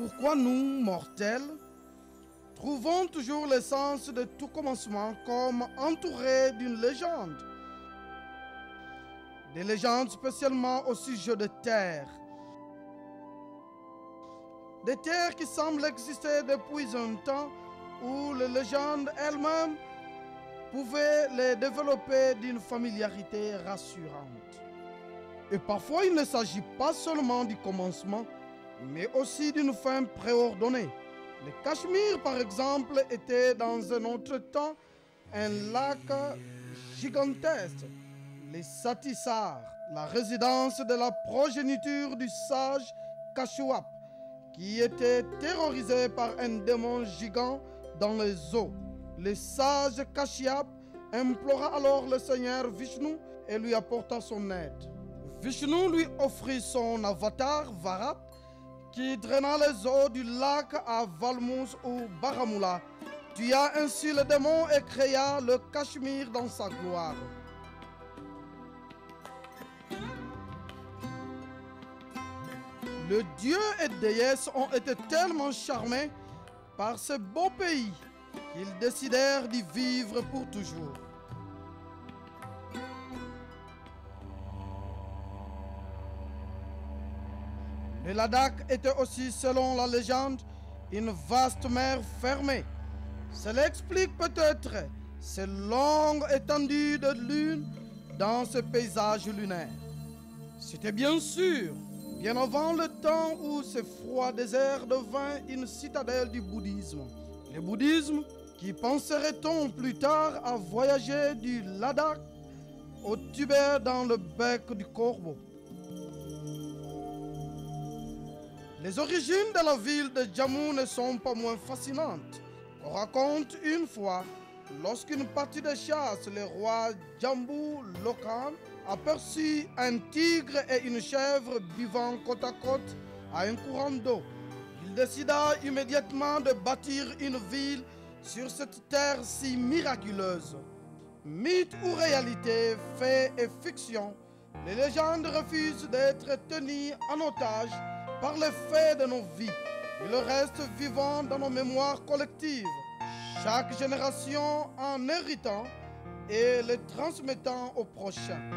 pourquoi nous, mortels, trouvons toujours l'essence de tout commencement comme entouré d'une légende. Des légendes spécialement au sujet de terres. Des terres qui semblent exister depuis un temps où les légendes elles-mêmes pouvaient les développer d'une familiarité rassurante. Et parfois il ne s'agit pas seulement du commencement, mais aussi d'une fin préordonnée. Le Cachemire, par exemple, était dans un autre temps un lac gigantesque, les Satisar, la résidence de la progéniture du sage Kashuap, qui était terrorisé par un démon gigant dans les eaux. Le sage Kashyap implora alors le Seigneur Vishnu et lui apporta son aide. Vishnu lui offrit son avatar Varat, qui draina les eaux du lac à Valmous ou Baramoula, tua ainsi le démon et créa le Cachemire dans sa gloire. Le dieu et déesse ont été tellement charmés par ce beau pays qu'ils décidèrent d'y vivre pour toujours. Le Ladakh était aussi, selon la légende, une vaste mer fermée. Cela explique peut-être ces longues étendues de lune dans ce paysage lunaire. C'était bien sûr bien avant le temps où ce froid désert devint une citadelle du bouddhisme. Le bouddhisme, qui penserait-on plus tard à voyager du Ladakh au Tibet dans le bec du corbeau. Les origines de la ville de Jammu ne sont pas moins fascinantes. On raconte une fois, lorsqu'une partie de chasse, le roi Jambu Lokan aperçut un tigre et une chèvre buvant côte à côte à un courant d'eau. Il décida immédiatement de bâtir une ville sur cette terre si miraculeuse. Mythe ou réalité, fait et fiction, les légendes refusent d'être tenues en otage par les faits de nos vies. Ils restent vivants dans nos mémoires collectives, chaque génération en héritant et les transmettant aux prochains.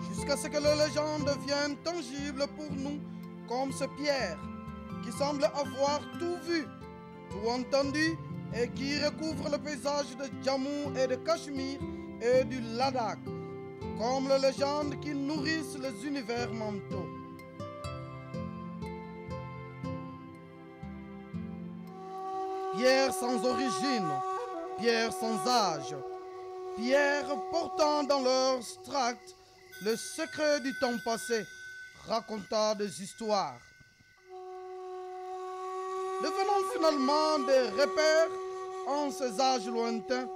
Jusqu'à ce que les légendes deviennent tangibles pour nous, comme ce Pierre, qui semble avoir tout vu, tout entendu, et qui recouvre le paysage de Jammu et de Cachemire et du Ladakh, comme les légendes qui nourrissent les univers mentaux. Pierre sans origine, pierre sans âge, pierre portant dans leur stract le secret du temps passé, racontant des histoires. Devenons finalement des repères en ces âges lointains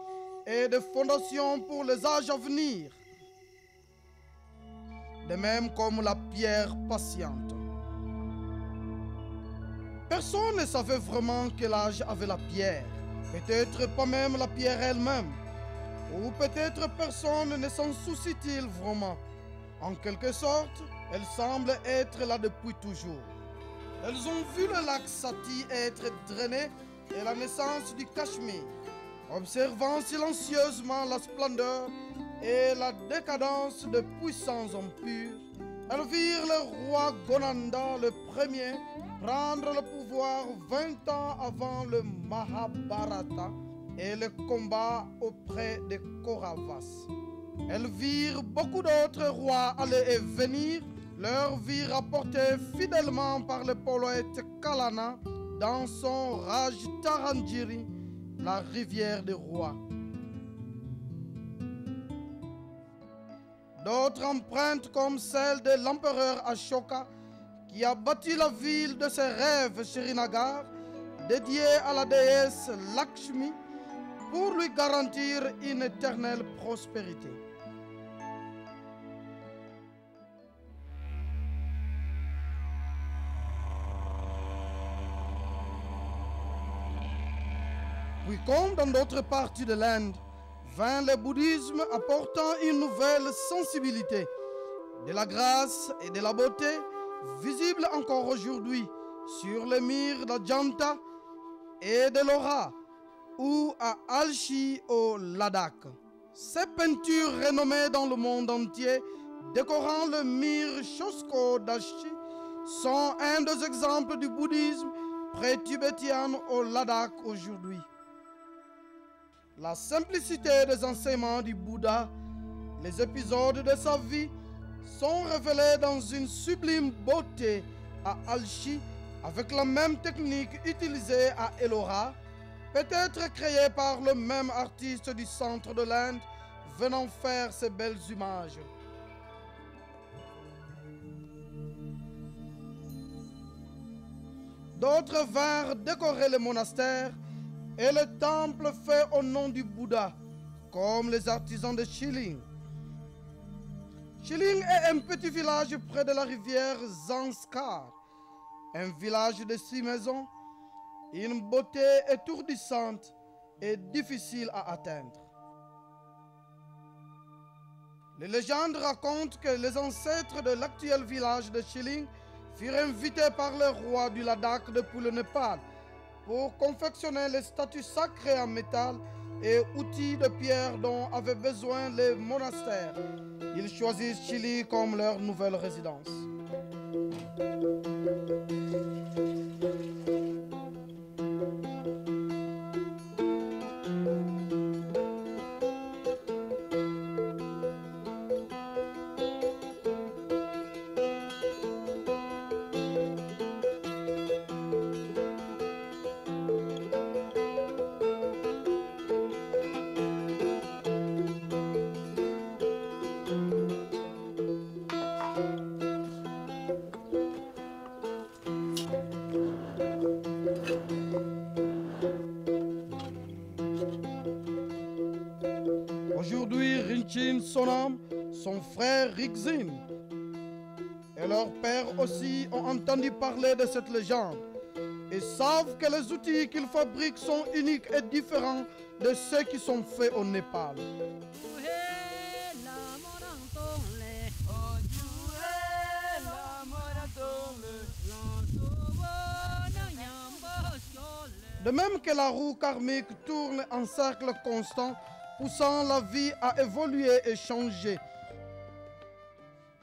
et des fondations pour les âges à venir. De même comme la pierre patiente. Personne ne savait vraiment quel âge avait la pierre. Peut-être pas même la pierre elle-même. Ou peut-être personne ne s'en soucie-t-il vraiment. En quelque sorte, elle semble être là depuis toujours. Elles ont vu le lac Sati être drainé et la naissance du Cachemire. Observant silencieusement la splendeur et la décadence de puissants empires, elles virent le roi Gonanda le premier prendre le pouvoir 20 ans avant le Mahabharata et le combat auprès des Kauravas. Elles virent beaucoup d'autres rois aller et venir, leur vie rapportée fidèlement par le poète Kalana dans son Raj Taranjiri, la rivière des rois. D'autres empreintes comme celle de l'empereur Ashoka, qui a bâti la ville de ses rêves, Srinagar, dédiée à la déesse Lakshmi, pour lui garantir une éternelle prospérité. Puis comme dans d'autres parties de l'Inde, vint le bouddhisme apportant une nouvelle sensibilité, de la grâce et de la beauté, visible encore aujourd'hui sur les murs d'Ajanta et de Ellora ou à Alchi au Ladakh. Ces peintures renommées dans le monde entier, décorant le mur Chosko d'Alchi, sont un des exemples du bouddhisme pré-tibétain au Ladakh aujourd'hui. La simplicité des enseignements du Bouddha, les épisodes de sa vie sont révélés dans une sublime beauté à Alchi, avec la même technique utilisée à Ellora, peut-être créée par le même artiste du centre de l'Inde venant faire ces belles images. D'autres vinrent décorer le monastère et le temple fait au nom du Bouddha, comme les artisans de Shiling. Shiling est un petit village près de la rivière Zanskar, un village de 6 maisons, une beauté étourdissante et difficile à atteindre. Les légendes racontent que les ancêtres de l'actuel village de Shiling furent invités par le roi du Ladakh depuis le Népal pour confectionner les statues sacrées en métal et outils de pierre dont avaient besoin les monastères. Ils choisissent Chili comme leur nouvelle résidence. Aujourd'hui, Rinchen Sonam, son frère Rixin et leur père aussi ont entendu parler de cette légende et savent que les outils qu'ils fabriquent sont uniques et différents de ceux qui sont faits au Népal. De même que la roue karmique tourne en cercle constant, poussant la vie à évoluer et changer.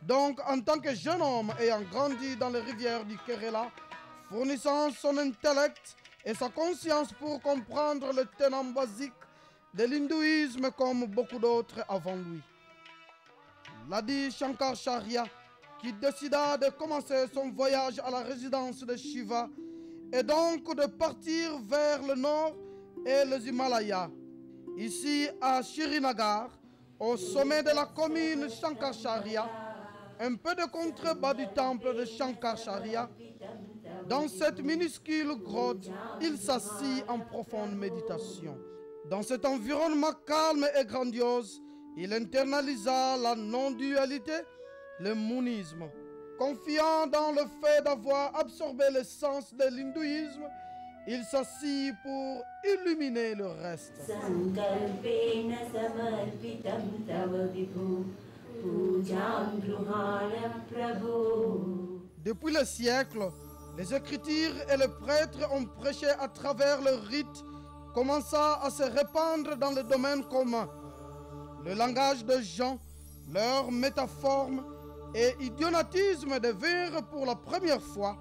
Donc, en tant que jeune homme ayant grandi dans les rivières du Kerala, fournissant son intellect et sa conscience pour comprendre le tenant basique de l'hindouisme comme beaucoup d'autres avant lui, l'Adi Shankaracharya, qui décida de commencer son voyage à la résidence de Shiva et donc de partir vers le nord et les Himalayas. Ici à Srinagar, au sommet de la commune Shankaracharya, un peu de contrebas du temple de Shankaracharya, dans cette minuscule grotte, il s'assit en profonde méditation. Dans cet environnement calme et grandiose, il internalisa la non-dualité, le monisme. Confiant dans le fait d'avoir absorbé l'essence de l'hindouisme, il s'assit pour illuminer le reste. Depuis le siècle, les écritures et les prêtres ont prêché à travers le rite, commença à se répandre dans le domaine commun. Le langage de gens, leurs métaformes et idiomatisme devinrent pour la première fois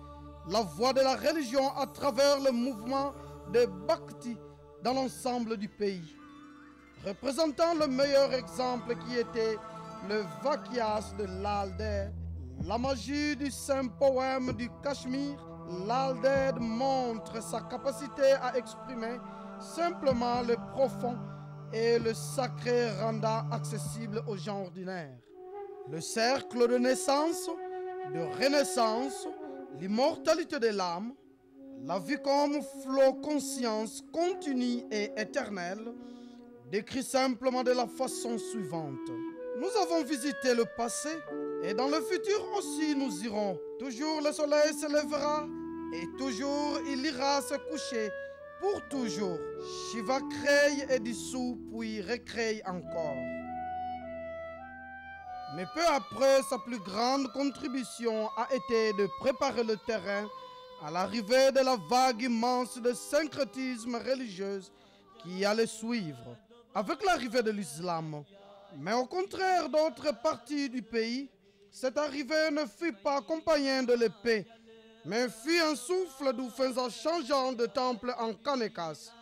la voix de la religion à travers le mouvement de Bhakti dans l'ensemble du pays. Représentant le meilleur exemple qui était le Vakyas de Lal-Ded, la magie du saint poème du Cachemire, Lal-Ded montre sa capacité à exprimer simplement le profond et le sacré rendant accessible aux gens ordinaires. Le cercle de naissance, de renaissance, l'immortalité de l'âme, la vie comme flot conscience continue et éternelle, décrit simplement de la façon suivante. Nous avons visité le passé et dans le futur aussi nous irons. Toujours le soleil se lèvera et toujours il ira se coucher pour toujours. Shiva crée et dissout, puis recrée encore. Mais peu après, sa plus grande contribution a été de préparer le terrain à l'arrivée de la vague immense de syncrétisme religieux qui allait suivre avec l'arrivée de l'islam. Mais au contraire d'autres parties du pays, cette arrivée ne fut pas accompagnée de l'épée, mais fut un souffle doux faisant changeant de temple en Kanekas.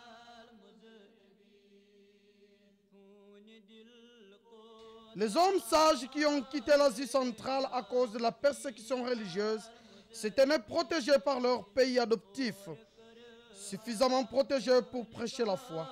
Les hommes sages qui ont quitté l'Asie centrale à cause de la persécution religieuse se tenaient protégés par leur pays adoptif, suffisamment protégés pour prêcher la foi.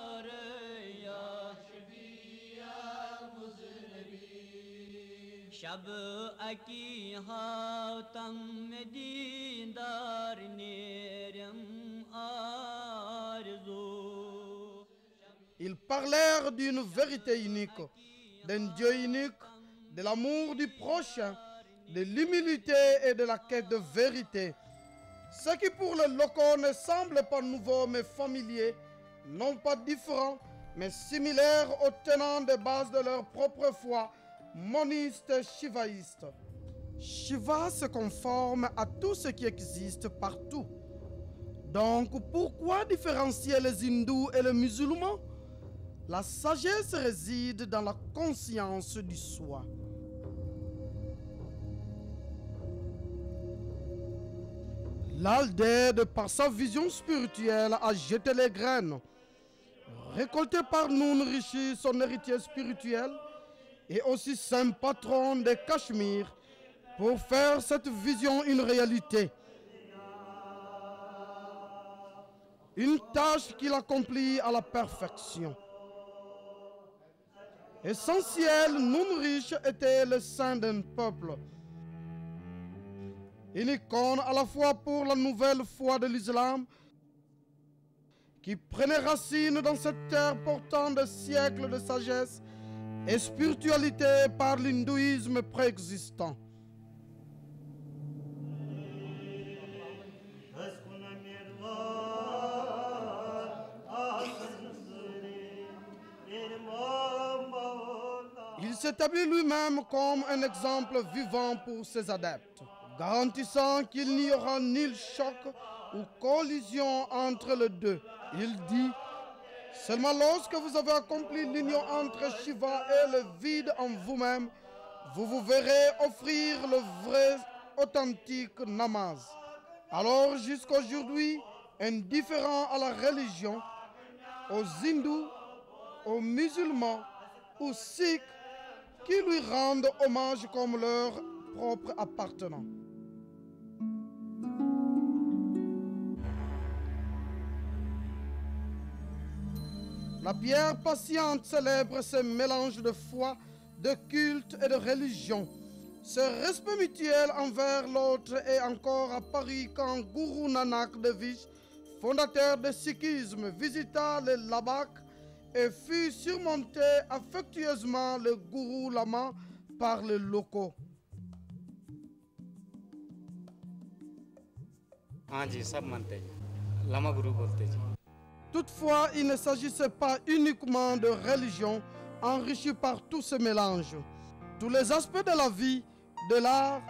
Ils parlèrent d'une vérité unique, d'un Dieu unique, de l'amour du prochain, de l'humilité et de la quête de vérité. Ce qui pour les locaux ne semble pas nouveau mais familier, non pas différent, mais similaire aux tenants de base de leur propre foi, monistes shivaïstes. Shiva se conforme à tout ce qui existe partout. Donc pourquoi différencier les hindous et les musulmans? La sagesse réside dans la conscience du soi. L'Aldé, par sa vision spirituelle, a jeté les graines, récolté par Nun Rishi, son héritier spirituel, et aussi saint patron de Cachemire, pour faire cette vision une réalité. Une tâche qu'il accomplit à la perfection. Essentiel, Nun Rishi était le saint d'un peuple. Une icône à la fois pour la nouvelle foi de l'islam, qui prenait racine dans cette terre portant des siècles de sagesse et spiritualité par l'hindouisme préexistant. Il s'établit lui-même comme un exemple vivant pour ses adeptes, garantissant qu'il n'y aura ni choc ou collision entre les deux. Il dit, seulement lorsque vous avez accompli l'union entre Shiva et le vide en vous-même, vous vous verrez offrir le vrai, authentique namaz. Alors jusqu'à aujourd'hui, indifférent à la religion, aux hindous, aux musulmans, aux sikhs, qui lui rendent hommage comme leur propre appartenant. La pierre patiente célèbre ce mélange de foi, de culte et de religion. Ce respect mutuel envers l'autre est encore apparu quand Guru Nanak Dev, fondateur du sikhisme, visita le Ladakh et fut surmonté affectueusement le Guru Lama par les locaux. Toutefois, il ne s'agissait pas uniquement de religion enrichie par tous ces mélanges. Tous les aspects de la vie, de l'art,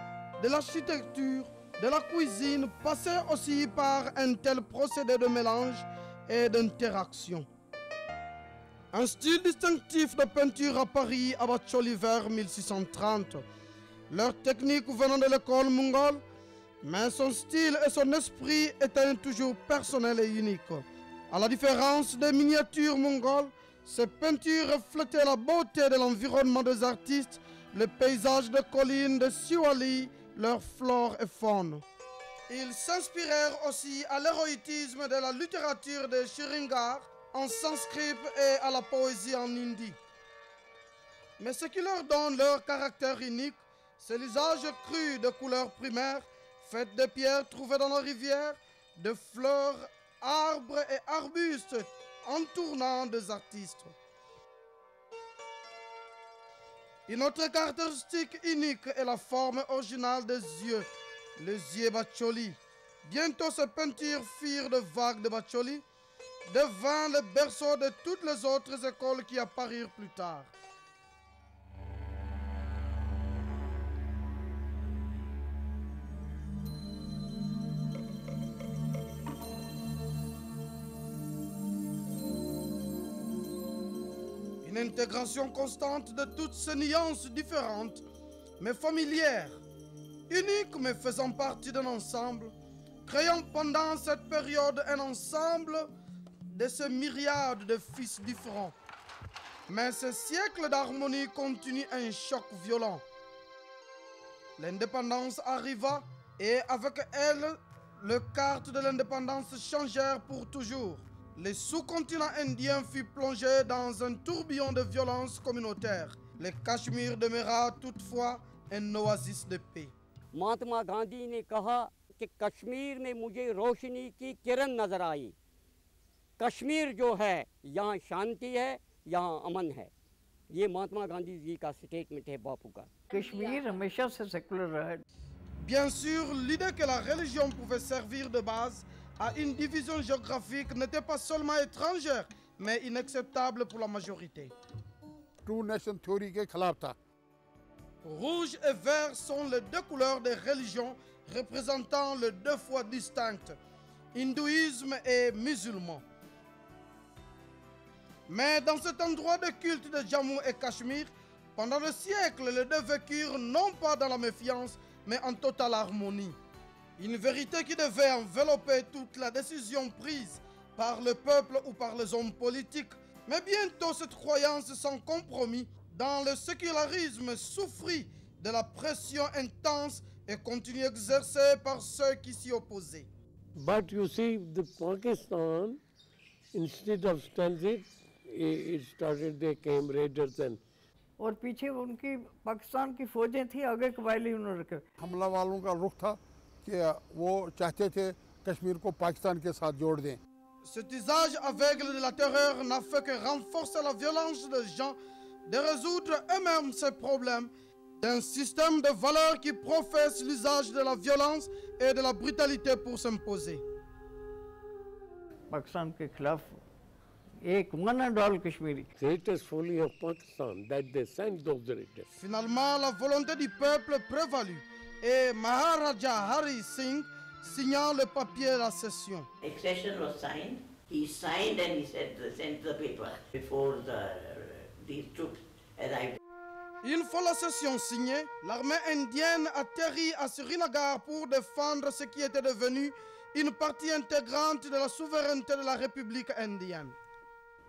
de l'architecture, de la cuisine passaient aussi par un tel procédé de mélange et d'interaction. Un style distinctif de peinture apparut à Bacholi vers 1630. Leur technique venant de l'école mongole, mais son style et son esprit étaient toujours personnels et uniques. À la différence des miniatures mongoles, ces peintures reflétaient la beauté de l'environnement des artistes, les paysages de collines de Siwali, leur flore et faune. Ils s'inspirèrent aussi à l'héroïtisme de la littérature de Shringar en sanskrit et à la poésie en hindi. Mais ce qui leur donne leur caractère unique, c'est l'usage cru de couleurs primaires, faites de pierres trouvées dans la rivière, de fleurs, arbres et arbustes entourant des artistes. Une autre caractéristique unique est la forme originale des yeux, les yeux Bacholi. Bientôt ces peintures firent de vagues de Bacholi, devint le berceau de toutes les autres écoles qui apparurent plus tard. Une intégration constante de toutes ces nuances différentes, mais familières, uniques mais faisant partie d'un ensemble, créant pendant cette période un ensemble de ces myriades de fils différents. Mais ce siècle d'harmonie continue un choc violent. L'indépendance arriva et avec elle, les cartes de l'indépendance changèrent pour toujours. Le sous-continent indien fut plongé dans un tourbillon de violence communautaire. Le Cachemire demeura toutefois un oasis de paix. Mahatma गांधी ने कहा कि कश्मीर में मुझे रोशनी की किरण नजर आई। कश्मीर जो है यहाँ शांति है, यहाँ अमन है। ये महात्मा गांधी जी का स्टेटमेंट है बापू का। कश्मीर हमेशा से सेकुलर रहा है। Bien sûr, l'idée que la religion pouvait servir de base à une division géographique n'était pas seulement étrangère, mais inacceptable pour la majorité. Two nation theory के खिलाफ था। Rouge et vert sont les deux couleurs des religions représentant les deux foi distinctes, hindouisme et musulman. Mais dans cet endroit de culte de Jammu et Cachemire, pendant le siècle, les deux vécurent non pas dans la méfiance, mais en totale harmonie. Une vérité qui devait envelopper toute la décision prise par le peuple ou par les hommes politiques. Mais bientôt, cette croyance sans compromis dans le sécularisme souffrit de la pression intense et continue exercée par ceux qui s'y opposaient. But you see, the Pakistan, instead of standing, it started, they came raiders and और पीछे उनकी पाकिस्तान की फौजें थी, आगे कबायली उन्होंने रखे। हमला वालों का रुख था कि वो चाहते थे कश्मीर को पाकिस्तान के साथ जोड़ दें। Cet usage aveugle de la terreur n'a fait que renforcer la violence des gens de résoudre eux-mêmes ces problèmes d'un système de valeurs qui professe l'usage de la violence et de la brutalité pour s'imposer. Pakistan के खिलाफ एक one and all Kashmiri. greatest folly of Pakistan that they sent those raiders. Finalement, la volonté du peuple prévalut et Maharaja Hari Singh signa le papier de la cession. Accession was signed. He signed and he said, sent the paper before these troops arrived. Une fois la cession signée, l'armée indienne atterrit à Srinagar pour défendre ce qui était devenu une partie intégrante de la souveraineté de la République indienne.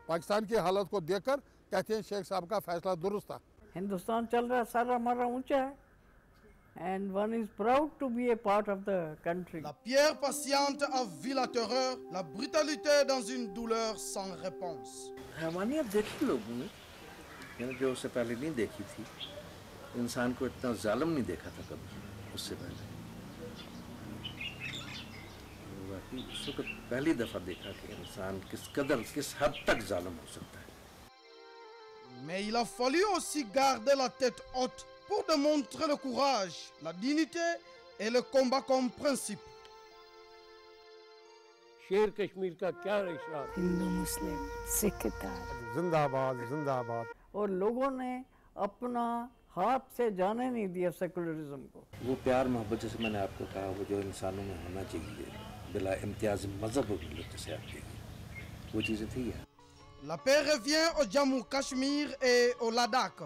Pakistan की हालत को देखकर कहते हैं शेख साहब का फैसला दुरुस्त था। हिंदुस्तान चल रहा सारा हमारा ऊंचा है and one is proud to be a part of the country. La pierre patiente a vu la terreur, la brutalité dans une douleur sans réponse. हैवानियत देखी लोगों ने, यानी जो उससे पहले नहीं देखी थी। इंसान को इतना जालिम नहीं देखा था कभी उससे पहले। वाकई उस वक्त पहली दफा देखा कि इंसान किस कदर, किस हद तक जालिम हो सकता है। Mais il a fallu aussi garder la tête haute pour démontrer le courage, la dignité et le combat comme principe. शेर कश्मीर का क्या इशारा? हिंदू मुस्लिम सिख ईसाई जिंदाबाद जिंदाबाद। और लोगों ने अपना हाथ से जाने नहीं दिया सेकुलरिज्म को। वो प्यार मोहब्बत जैसे मैंने आपको कहा, वो जो इंसानों में होना चाहिए बिला इम्तियाज मजहब जैसे आप कहेंगे, वो चीज़ें थी। La paix revient au Jammu Cachemire et au Ladakh.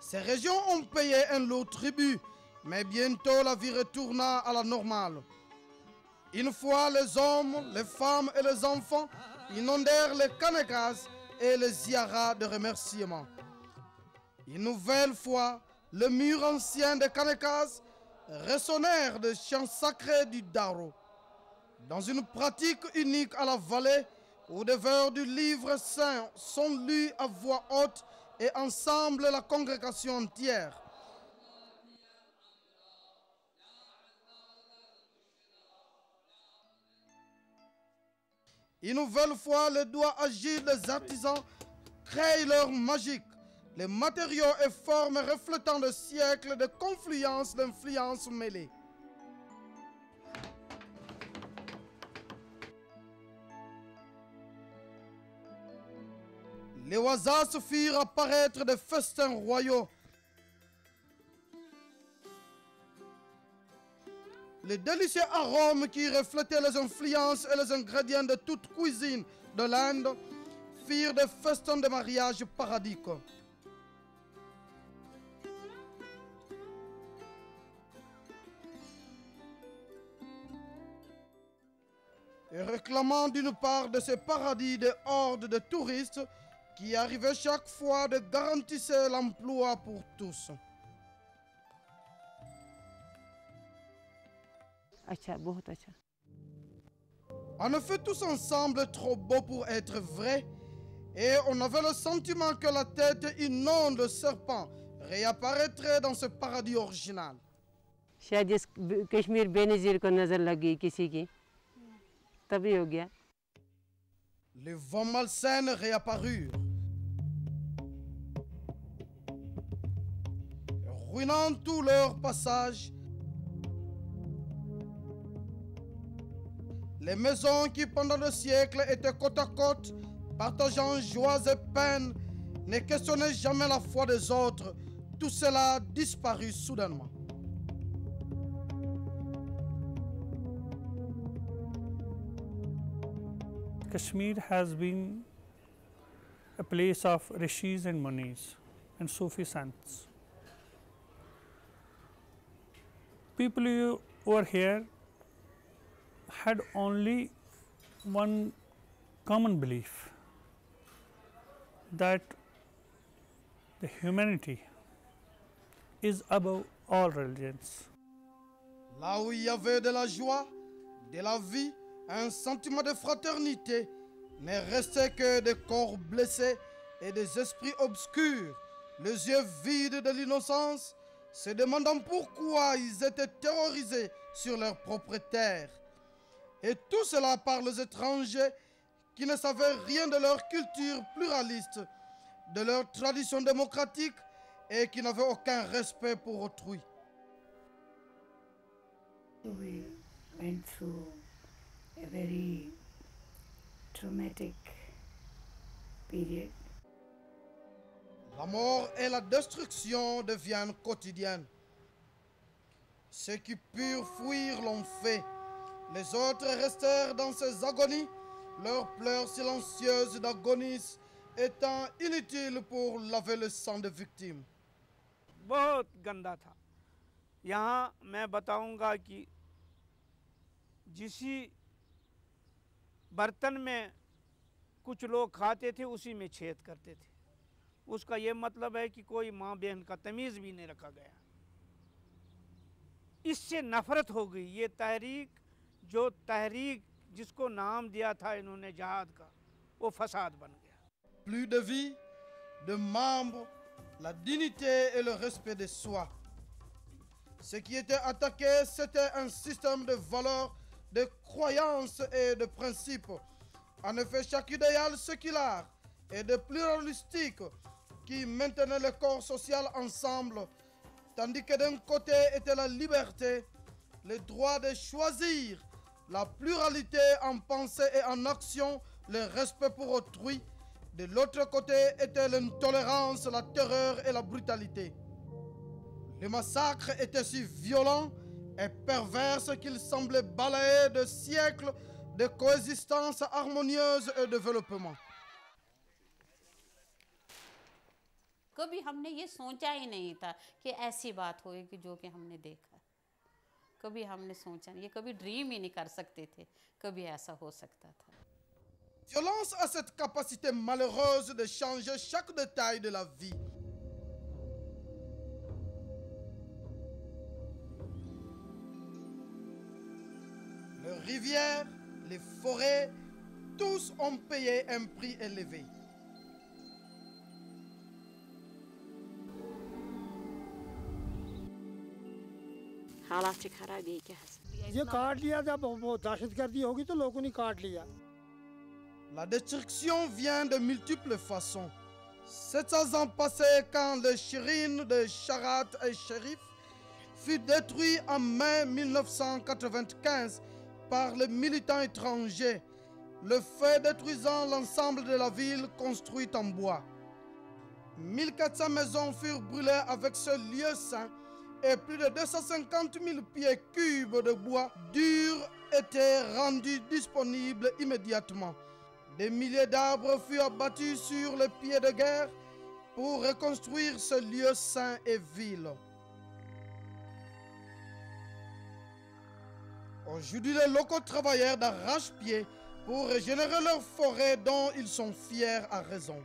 Ces régions ont payé un lourd tribut, mais bientôt la vie retourna à la normale. Une fois, les hommes, les femmes et les enfants inondèrent les Kanekas et les ziyaras de remerciement. Une nouvelle fois, le mur ancien des Kanekas résonnèrent de chants sacrés du Daro. Dans une pratique unique à la vallée, où des vers du livre saint sont lus à voix haute et ensemble la congrégation entière. Une nouvelle fois, les doigts agiles des artisans créent leur magique, les matériaux et formes reflétant le siècle de confluence d'influences mêlées. Les Wazas firent apparaître des festins royaux. Les délicieux arômes qui reflétaient les influences et les ingrédients de toute cuisine de l'Inde firent des festins de mariage paradisiaques. Et réclamant d'une part de ces paradis des hordes de touristes qui arrivaient chaque fois de garantir l'emploi pour tous. अच्छा बहुत अच्छा En effet, tous ensemble trop beaux pour être vrais, et on avait le sentiment que la tête inonde de serpent réapparaîtrait dans ce paradis original. शायद इस कश्मीर बेनज़ीर को नज़र लग गई किसी की तभी हो गया Les vents malsains réapparurent, ruinant tout leur passage. Les maisons qui pendant des siècles étaient côte à côte, partageant joies et peines, ne questionnaient jamais la foi des autres. Tout cela disparut soudainement. Kashmir has been a place of rishis and munis and Sufi saints. People who were here had only one common belief, that the humanity is above all religions. Là où il y avait de la joie, de la vie, un sentiment de fraternité, ne restait que des corps blessés et des esprits obscurs, les yeux vides de l'innocence, se demandant pourquoi ils étaient terrorisés sur leur propre terre. Et tout cela par les étrangers qui ne savaient rien de leur culture pluraliste, de leur tradition démocratique et qui n'avaient aucun respect pour autrui. We went through a very traumatic period. La mort et la destruction deviennent quotidiennes. Ceux qui purent fuir l'ont fait. Les autres restèrent dans ces agonies, leurs pleurs silencieuses d'agonistes étant inutiles pour laver le sang des victimes. बहुत गंदा था। यहाँ मैं बताऊंगा कि जिसी बर्तन में कुछ लोग खाते थे उसी में छेद करते थे। उसका ये मतलब है कि कोई माँ बहन का तमीज़ भी नहीं रखा गया। इससे नफ़रत हो गई। ये तहरीक जो तहरीक जिसको नाम दिया था इन्होंने जहाद का, वो फसाद बन गया। Plus de vie, de membres, la dignité et le respect de soi. Ce qui était attaqué, c'était un système de valeurs, de croyances et de principes. En effet, chaque idéal séculaire et de pluralistique qui maintenait le corps social ensemble, tandis que d'un côté était la liberté, le droit de choisir, la pluralité en pensée et en action, le respect pour autrui. De l'autre côté était l'intolérance, la terreur et la brutalité. Le massacre était si violent et perverse qu'il semblait balayer de siècles de coexistence harmonieuse et développement. कभी हमने ये सोचा ही नहीं था कि ऐसी बात होगी जो कि हमने देखा। कभी हमने सोचा नहीं, ये कभी ड्रीम ही नहीं कर सकते थे, कभी ऐसा हो सकता था। Violence a cette capacité malheureuse de changer chaque détail de la vie. Les rivières, les forêts, tous ont payé un prix élevé. हालात खराब यही क्या है ये काट लिया जब वो दहशतगर्दी होगी तो लोगों ने काट लिया La destruction vient de multiples façons. 700 ans passés quand le Shirin de Charat et Sherif fut détruit en mai 1995 par les militants étrangers le feu détruisant l'ensemble de la ville construite en bois. 1400 maisons furent brûlées avec ce lieu saint et plus de 250 000 pieds cubes de bois dur étaient rendus disponibles immédiatement. Des milliers d'arbres furent abattus sur les pieds de guerre pour reconstruire ce lieu saint et ville. Aujourd'hui, les locaux travailleurs d'arrache-pied pour régénérer leur forêt dont ils sont fiers à raison.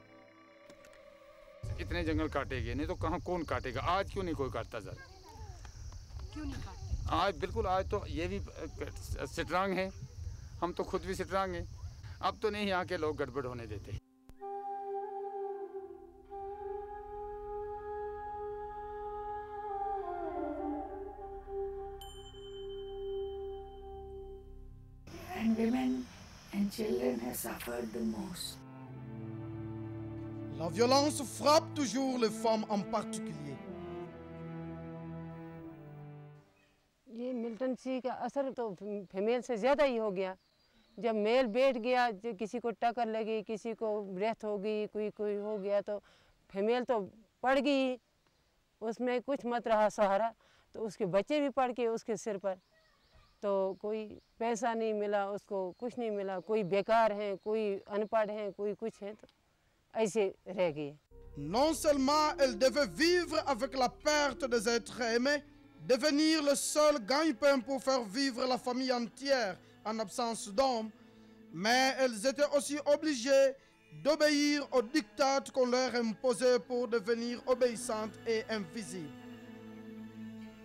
इतने जंगल काटे गए नहीं तो कहाँ कौन काटेगा आज क्यों नहीं कोई काटता सर क्यों नहीं काटते आज बिल्कुल आज तो ये भी स्ट्रांग है हम तो खुद भी स्ट्रांग हैं अब तो नहीं यहाँ के लोग गड़बड़ होने देते And women and children have suffered the most. La violence frappe toujours les femmes en particulier. ये मिलिटेंसी का असर तो फीमेल से ज़्यादा ही हो गया। जब मेल बैठ गया, जो किसी को टक्कर लगी, किसी को डेथ हो गई, कोई हो गया तो फीमेल तो पड़ गई, उसमें कुछ मत रहा सहारा, तो उसके बच्चे भी पड़ गए उसके सिर पर, तो कोई पैसा नहीं मिला उसको, कुछ नहीं मिला, कोई बेकार हैं, कोई अनपढ़ हैं, कोई कुछ है, तो ऐसे रह गए। Non seulement elle devait vivre avec la perte des êtres aimés, devenir le seul gagne-pain pour faire vivre la famille entière en absence d'hommes, mais elles étaient aussi obligées d'obéir aux dictats qu'on leur imposait pour devenir obéissantes et invisibles.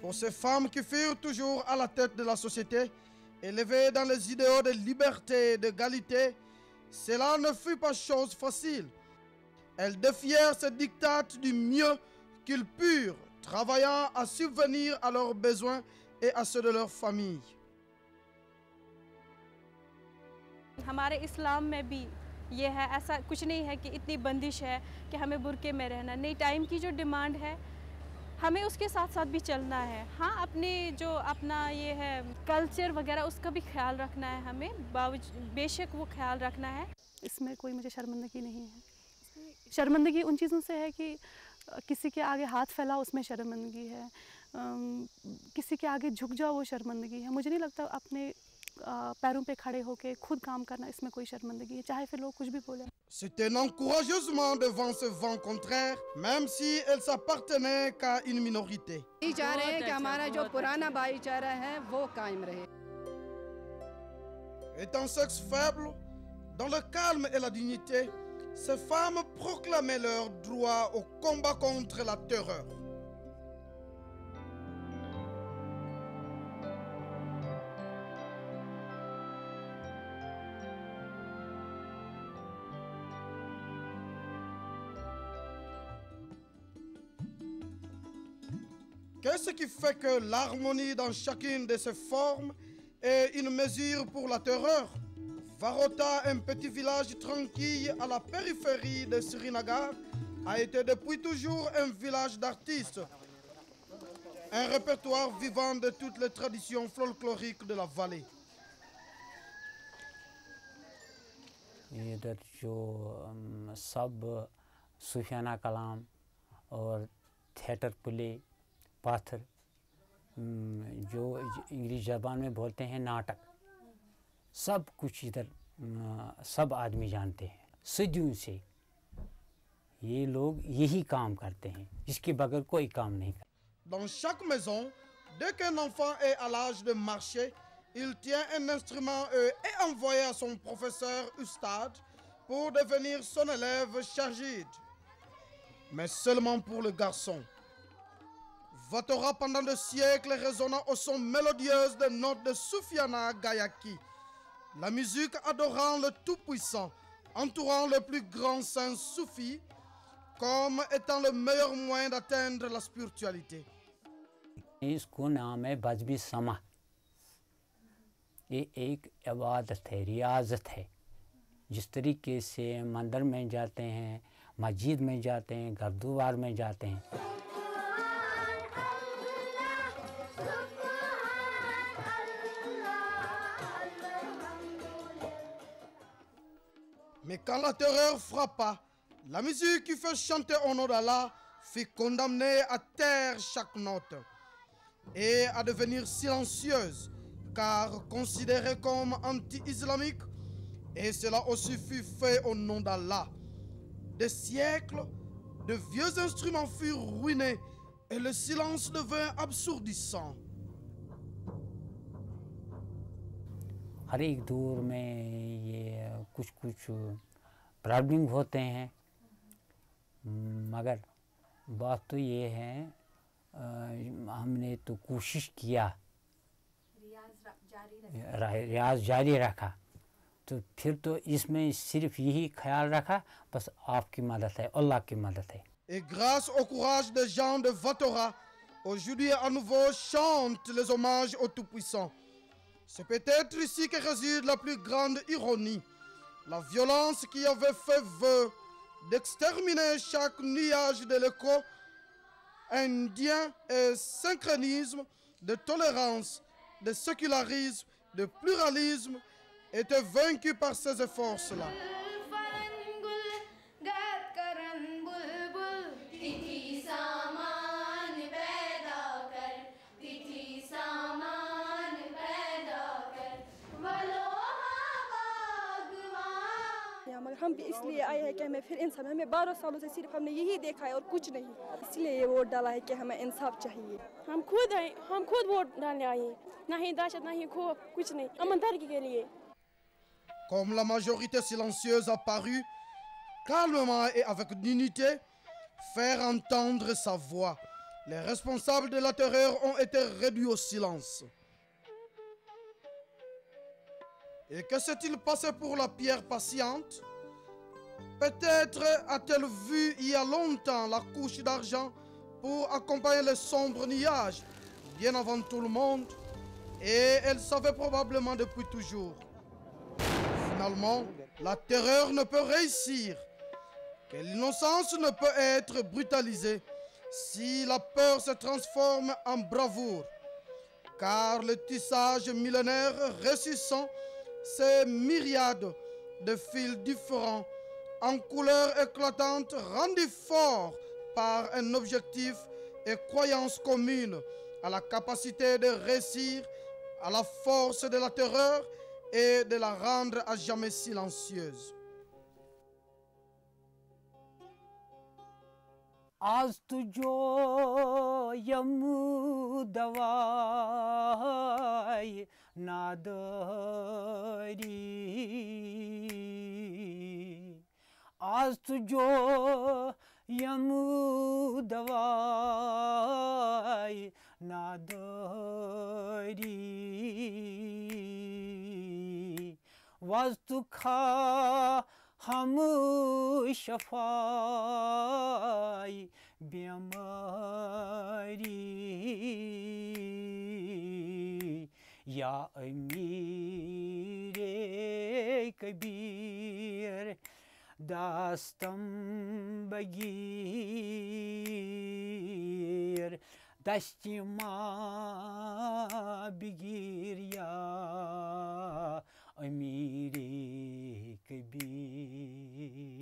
Pour ces femmes qui furent toujours à la tête de la société, élevées dans les idéaux de liberté et d'égalité, cela ne fut pas chose facile. Elles défièrent ces dictats du mieux qu'ils purent, travaillant à subvenir à leurs besoins et à ceux de leur famille. हमारे इस्लाम में भी ये है, ऐसा कुछ नहीं है कि इतनी बंदिश है कि हमें बुर्के में रहना नहीं। टाइम की जो डिमांड है हमें उसके साथ साथ भी चलना है। हाँ, अपने जो अपना ये है कल्चर वगैरह उसका भी ख्याल रखना है हमें, बेशक वो ख्याल रखना है। इसमें कोई मुझे शर्मिंदगी नहीं है। शर्मिंदगी उन चीज़ों से है कि किसी के आगे हाथ फैलाओ, उसमें शर्मिंदगी है, किसी के आगे झुक जाओ, वो शर्मिंदगी है। मुझे नहीं लगता अपने पैरों पे खड़े होके खुद काम करना, इसमें कोई शर्मिंदगी है, चाहे फिर लोग कुछ भी बोलें। Se tenant courageusement devant ce vent contraire, même si elle s'appartenait qu'à une minorité. यही चाह रहे हैं कि हमारा जो पुराना भाईचारा है वो कायम रहे। Étant sexe faible, dans le calme et la dignité, ces femmes proclamaient leur droit au combat contre la terreur. Qu'est-ce qui fait que l'harmonie dans chacune de ces formes est une mesure pour la terreur? Varota, un petit village tranquille à la périphérie de Srinagar, a été depuis toujours un village d'artistes, un répertoire vivant de toutes les traditions folkloriques de la vallée. इधर जो सब सूफियाना कलाम और theatre play, पाथर, जो इंग्लिश ज़बान में बोलते हैं नाटक, सब कुछ इधर सब आदमी जानते हैं। सदियों से ये लोग यही काम करते हैं, इसके बगैर कोई काम नहीं करते। Dans chaque maison, dès qu'un enfant est à l'âge de marcher, il tient un instrument et envoyé à son professeur Ustad pour devenir son élève Shahid. Mais seulement pour le garçon. Vatora pendant des siècles résonnant au son mélodieuse des notes de Soufiana Gayaki. La musique adorant le Tout-Puissant, entourant le plus grand saint soufi, comme étant le meilleur moyen d'atteindre la spiritualité. इसको नाम है बजबी समा। ये एक इबादत है, रियाजत है। जिस तरीके से मंदिर में जाते हैं, मस्जिद में जाते हैं, गुरुद्वार में जाते हैं। Et quand la terreur frappa, la musique qui fait chanter au nom d'Allah fut condamnée à taire chaque note et à devenir silencieuse, car considérée comme anti-islamique, et cela aussi fut fait au nom d'Allah. Des siècles, de vieux instruments furent ruinés et le silence devint absourdissant. हर एक दौर में ये कुछ कुछ प्रॉब्लम होते हैं, मगर बात तो ये है हमने तो कोशिश किया, रियाज जारी रखा, तो फिर तो इसमें सिर्फ यही ख्याल रखा बस आपकी मदद है, अल्लाह की मदद है. Et grâce au courage des gens de Vatora, aujourd'hui à nouveau chantent les hommages au Tout-Puissant. C'est peut-être ici que réside la plus grande ironie. La violence qui avait fait vœu d'exterminer chaque nuage de l'écho indien et synchronisme, de tolérance, de sécularisme, de pluralisme, était vaincu par ces efforts-là. मगर हम भी इसलिए आए हैं कि हमें फिर इंसाफ, हमें 12 सालों से सिर्फ हमने यही देखा है और कुछ नहीं, इसलिए ये वोट डाला है कि हमें इंसाफ चाहिए. हम खुद वोट डालने आए हैं, ना ही दहशत ना ही खौफ, कुछ नहीं, अमनदारी के लिए. Comme la majorité silencieuse a paru, calmement et avec dignité, faire entendre sa voix. Les responsables de la terreur ont été réduits au silence. Et que s'est-il passé pour la pierre patiente? Peut-être a-t-elle vu il y a longtemps la couche d'argent pour accompagner les sombres nuages, bien avant tout le monde, et elle savait probablement depuis toujours. Finalement, la terreur ne peut réussir, que l'innocence ne peut être brutalisée si la peur se transforme en bravoure, car le tissage millénaire ressuscitant ces myriades de fils différents en couleurs éclatantes rendus forts par un objectif et croyance commune à la capacité de réussir à la force de la terreur et de la rendre à jamais silencieuse. आज तुझो यमु दवाई नादरी, आज तुझो यमु दवाई नादरी, वस्तु खा हम शफाई बीमारी, या अमीरे कबीर दास्तम बगीर दस्तिमा बिगीर, या अमीरे कबीर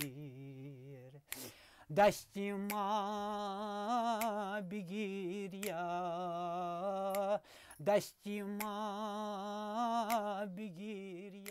दस्तिमा बिगीर, या दस्तिमा बिगीर.